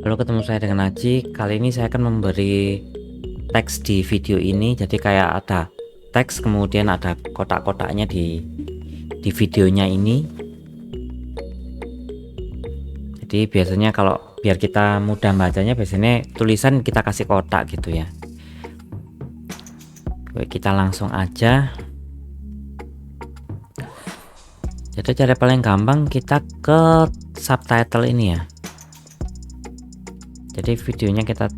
Halo, ketemu saya dengan Aji. Kali ini saya akan memberi teks di video ini. Jadi kayak ada teks, kemudian ada kotak-kotaknya di videonya ini. Jadi biasanya kalau biar kita mudah bacanya, biasanya tulisan kita kasih kotak gitu ya. Oke, kita langsung aja. Jadi cara paling gampang kita ke subtitle ini ya. Jadi videonya kita,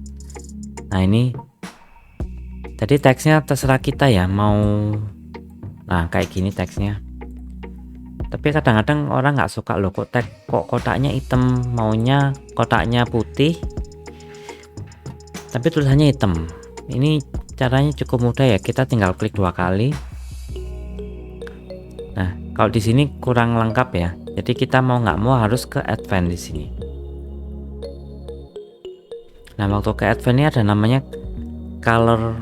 nah ini, jadi teksnya terserah kita ya mau, nah kayak gini teksnya. Tapi kadang-kadang orang nggak suka loh, kok kotaknya hitam, maunya kotaknya putih tapi tulisannya hitam. Ini caranya cukup mudah ya, kita tinggal klik 2 kali. Nah, kalau di sini kurang lengkap ya, jadi kita mau nggak mau harus ke advance di sini. Nah, waktu ke advance ini ada namanya color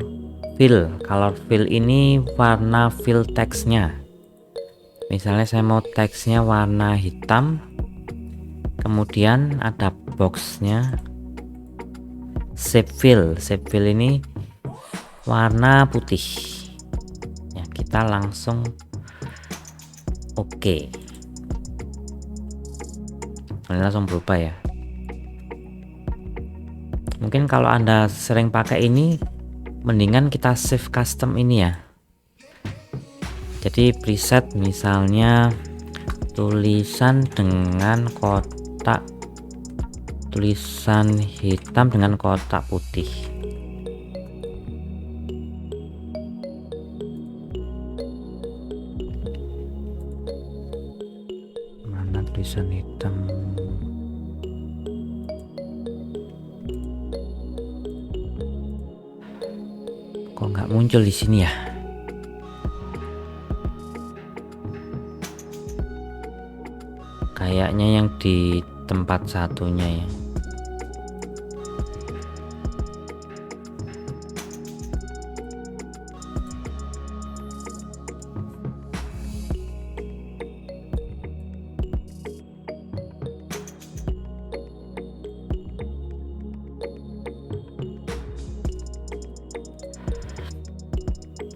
fill ini warna fill teksnya. Misalnya saya mau teksnya warna hitam, kemudian ada boxnya shape fill ini warna putih ya, kita langsung oke. Ini langsung berubah ya. Mungkin kalau Anda sering pakai ini, mendingan kita save custom ini ya. Jadi preset misalnya tulisan dengan kotak, tulisan hitam dengan kotak putih. Mana tulisan hitam? Kok nggak muncul di sini ya? Kayaknya yang di tempat satunya ya.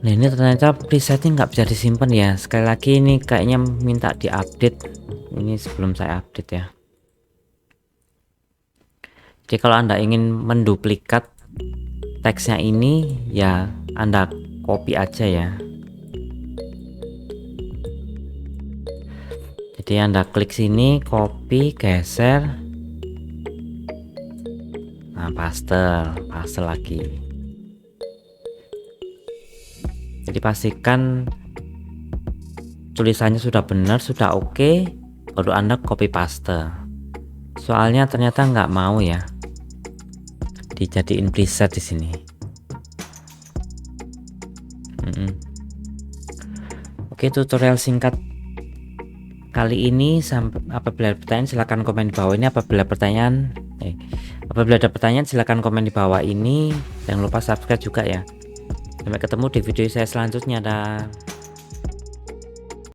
Nah, ini ternyata presetnya nggak bisa disimpan ya. Sekali lagi ini kayaknya minta diupdate. Ini sebelum saya update ya. Jadi kalau Anda ingin menduplikat teksnya ini ya, Anda copy aja ya. Jadi Anda klik sini, copy, geser, nah paste lagi. Jadi pastikan tulisannya sudah benar, sudah oke, baru Anda copy paste. Soalnya ternyata nggak mau ya dijadiin preset di sini. Oke, tutorial singkat kali ini. Apabila ada pertanyaan silahkan komen di bawah ini. Apabila ada pertanyaan silahkan komen di bawah ini. Jangan lupa subscribe juga ya. Sampai ketemu di video saya selanjutnya. Dah.